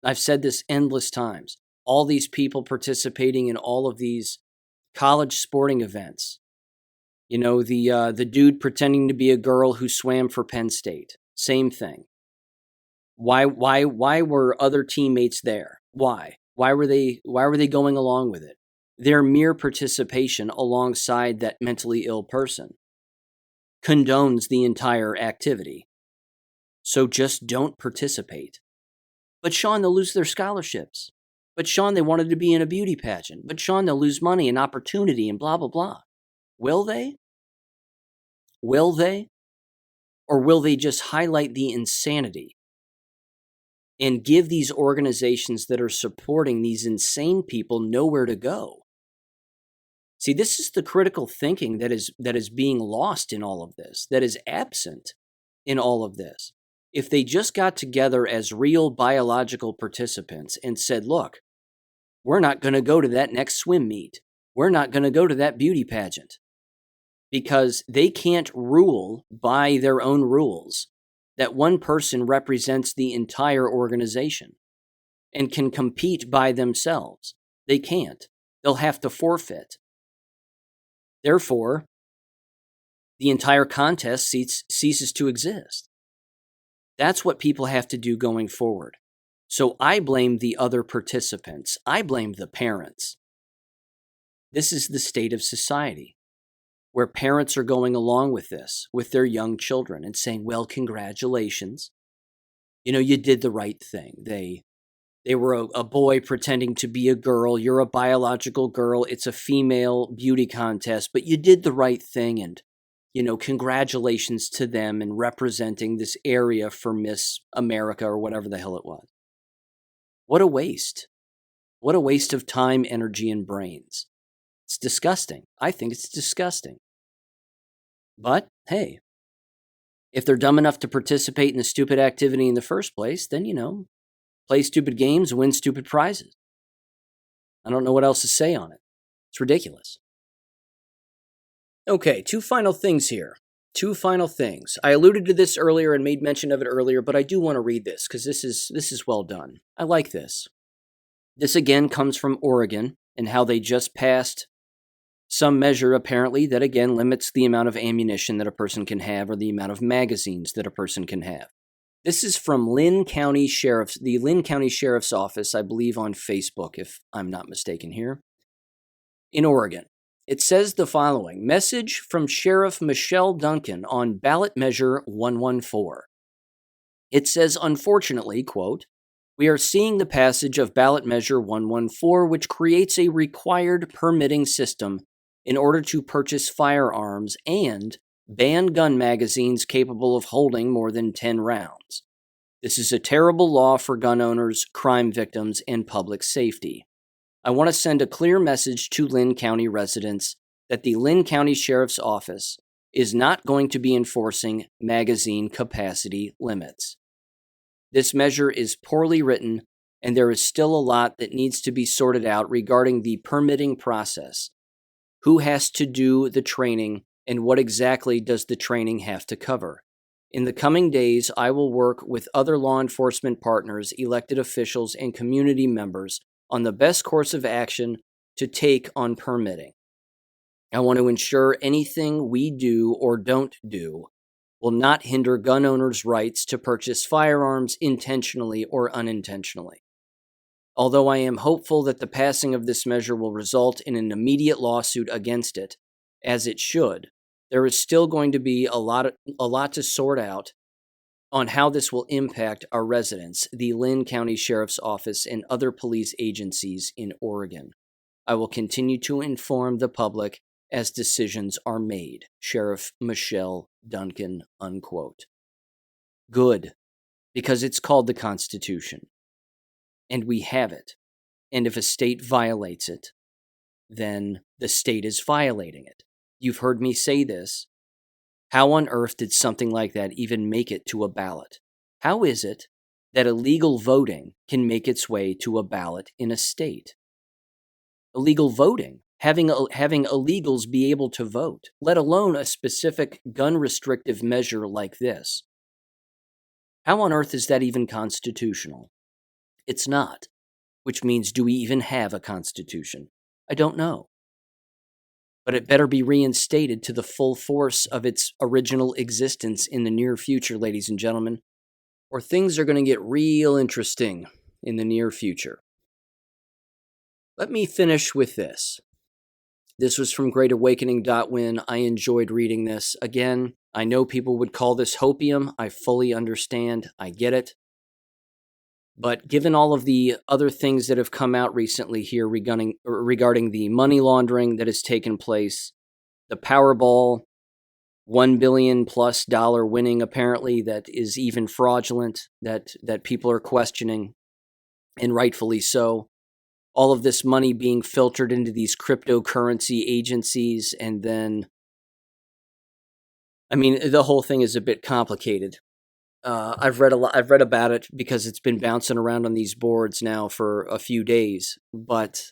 [SPEAKER 1] I've said this endless times. All these people participating in all of these college sporting events. You know, the dude pretending to be a girl who swam for Penn State. Same thing. Why were other teammates there? Why? Why were they going along with it? Their mere participation alongside that mentally ill person condones the entire activity. So just don't participate. But Sean, they'll lose their scholarships. But Sean, they wanted to be in a beauty pageant. But Sean, they'll lose money and opportunity and blah, blah, blah. Will they? Will they? Or will they just highlight the insanity and give these organizations that are supporting these insane people nowhere to go? See, this is the critical thinking that is being lost in all of this, that is absent in all of this. If they just got together as real biological participants and said, look, we're not going to go to that next swim meet. We're not going to go to that beauty pageant because they can't rule by their own rules that one person represents the entire organization and can compete by themselves. They can't. They'll have to forfeit. Therefore, the entire contest ceases to exist. That's what people have to do going forward. So I blame the other participants. I blame the parents. This is the state of society where parents are going along with this, with their young children and saying, well, congratulations. You know, you did the right thing. They were a boy pretending to be a girl. You're a biological girl. It's a female beauty contest, but you did the right thing. And, you know, congratulations to them in representing this area for Miss America or whatever the hell it was. What a waste. What a waste of time, energy, and brains. It's disgusting. I think it's disgusting. But, hey, if they're dumb enough to participate in the stupid activity in the first place, then, you know, play stupid games, win stupid prizes. I don't know what else to say on it. It's ridiculous. Okay, two final things here. Two final things. I alluded to this earlier and made mention of it earlier, but I do want to read this because this is well done. I like this. This again comes from Oregon and how they just passed some measure apparently that again limits the amount of ammunition that a person can have or the amount of magazines that a person can have. This is from the Lynn County Sheriff's Office, I believe on Facebook, if I'm not mistaken here, in Oregon. It says the following: message from Sheriff Michelle Duncan on ballot measure 114. It says, unfortunately, quote, we are seeing the passage of ballot measure 114, which creates a required permitting system in order to purchase firearms and ban gun magazines capable of holding more than 10 rounds. This is a terrible law for gun owners, crime victims, and public safety. I want to send a clear message to Lynn County residents that the Lynn County Sheriff's Office is not going to be enforcing magazine capacity limits. This measure is poorly written, and there is still a lot that needs to be sorted out regarding the permitting process. Who has to do the training, and what exactly does the training have to cover? In the coming days, I will work with other law enforcement partners, elected officials, and community members on the best course of action to take on permitting. I want to ensure anything we do or don't do will not hinder gun owners' rights to purchase firearms intentionally or unintentionally. Although I am hopeful that the passing of this measure will result in an immediate lawsuit against it, as it should, there is still going to be a lot to sort out on how this will impact our residents, the Lynn County Sheriff's Office, and other police agencies in Oregon. I will continue to inform the public as decisions are made. Sheriff Michelle Duncan, unquote. Good, because it's called the Constitution. And we have it. And if a state violates it, then the state is violating it. You've heard me say this. How on earth did something like that even make it to a ballot? How is it that illegal voting can make its way to a ballot in a state? Illegal voting, having illegals be able to vote, let alone a specific gun restrictive measure like this. How on earth is that even constitutional? It's not, which means do we even have a constitution? I don't know. But it better be reinstated to the full force of its original existence in the near future, ladies and gentlemen, or things are going to get real interesting in the near future. Let me finish with this. This was from greatawakening.win. I enjoyed reading this. Again, I know people would call this hopium. I fully understand. I get it. But given all of the other things that have come out recently here regarding the money laundering that has taken place, the Powerball $1 billion plus winning apparently that is even fraudulent, that people are questioning, and rightfully so. All of this money being filtered into these cryptocurrency agencies, and then, I mean, the whole thing is a bit complicated. I've read about it because it's been bouncing around on these boards now for a few days. But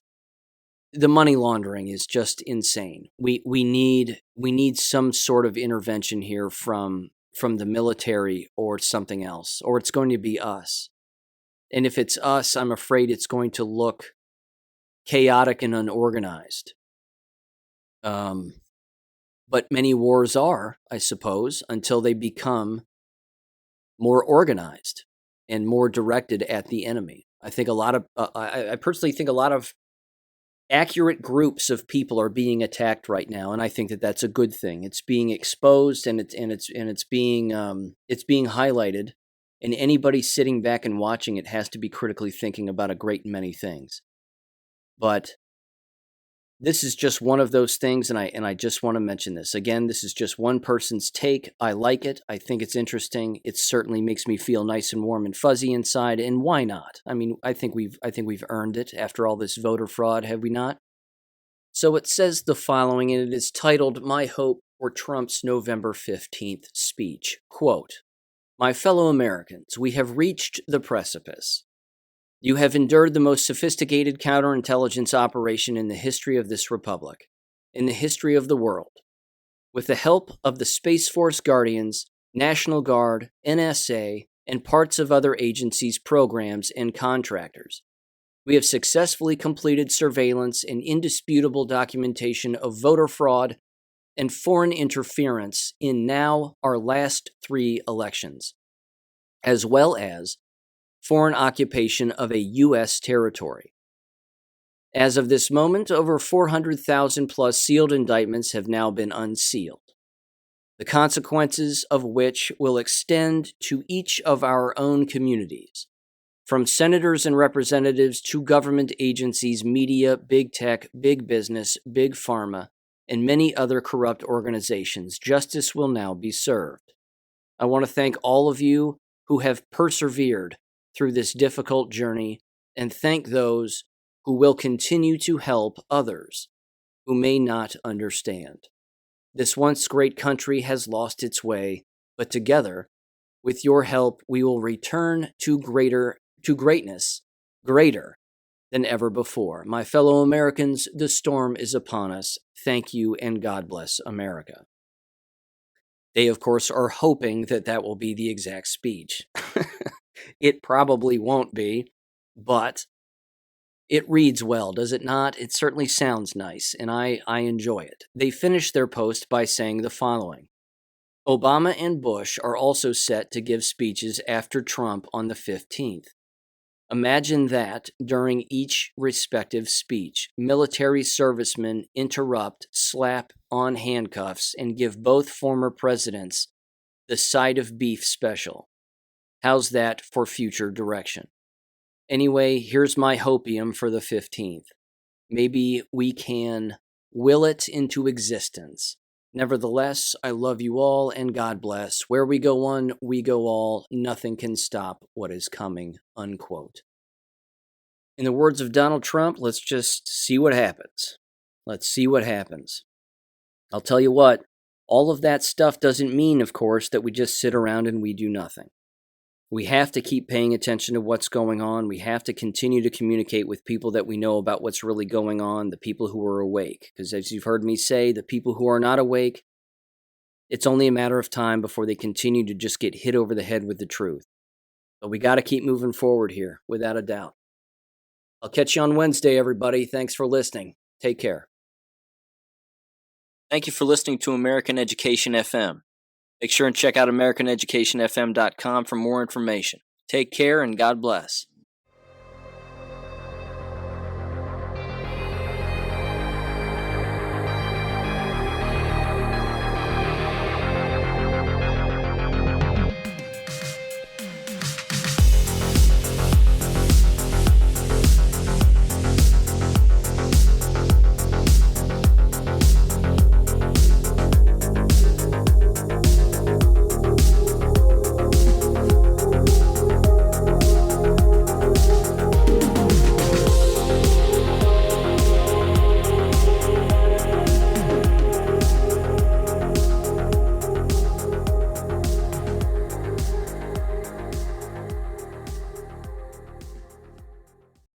[SPEAKER 1] the money laundering is just insane. We need some sort of intervention here from the military or something else, or it's going to be us. And if it's us, I'm afraid it's going to look chaotic and unorganized. But many wars are, I suppose, until they become more organized and more directed at the enemy. I think I personally think a lot of accurate groups of people are being attacked right now, and I think that that's a good thing. It's being exposed and it's being highlighted, and anybody sitting back and watching it has to be critically thinking about a great many things. But this is just one of those things, and I just want to mention this. Again, this is just one person's take. I like it. I think it's interesting. It certainly makes me feel nice and warm and fuzzy inside, and why not? I mean, I think we've earned it after all this voter fraud, have we not? So it says the following, and it is titled, "My Hope for Trump's November 15th Speech." Quote, "My fellow Americans, we have reached the precipice. You have endured the most sophisticated counterintelligence operation in the history of this republic, in the history of the world. With the help of the Space Force Guardians, National Guard, NSA, and parts of other agencies' programs and contractors, we have successfully completed surveillance and indisputable documentation of voter fraud and foreign interference in now our last 3 elections, as well as foreign occupation of a U.S. territory. As of this moment, over 400,000 plus sealed indictments have now been unsealed, the consequences of which will extend to each of our own communities, from senators and representatives to government agencies, media, big tech, big business, big pharma, and many other corrupt organizations. Justice will now be served. I want to thank all of you who have persevered through this difficult journey, and thank those who will continue to help others who may not understand. This once great country has lost its way, but together, with your help, we will return to greatness, greater than ever before. My fellow Americans, the storm is upon us. Thank you, and God bless America. They, of course, are hoping that that will be the exact speech. It probably won't be, but it reads well, does it not? It certainly sounds nice, and I enjoy it. They finished their post by saying the following: Obama and Bush are also set to give speeches after Trump on the 15th. Imagine that during each respective speech, military servicemen interrupt, slap on handcuffs, and give both former presidents the side of beef special. How's that for future direction? Anyway, here's my hopium for the 15th. Maybe we can will it into existence. Nevertheless, I love you all and God bless. Where we go one, we go all. Nothing can stop what is coming, unquote. In the words of Donald Trump, let's just see what happens. Let's see what happens. I'll tell you what, all of that stuff doesn't mean, of course, that we just sit around and we do nothing. We have to keep paying attention to what's going on. We have to continue to communicate with people that we know about what's really going on, the people who are awake. Because as you've heard me say, the people who are not awake, it's only a matter of time before they continue to just get hit over the head with the truth. But we got to keep moving forward here, without a doubt. I'll catch you on Wednesday, everybody. Thanks for listening. Take care. Thank you for listening to American Education FM. Make sure and check out AmericanEducationFM.com for more information. Take care and God bless.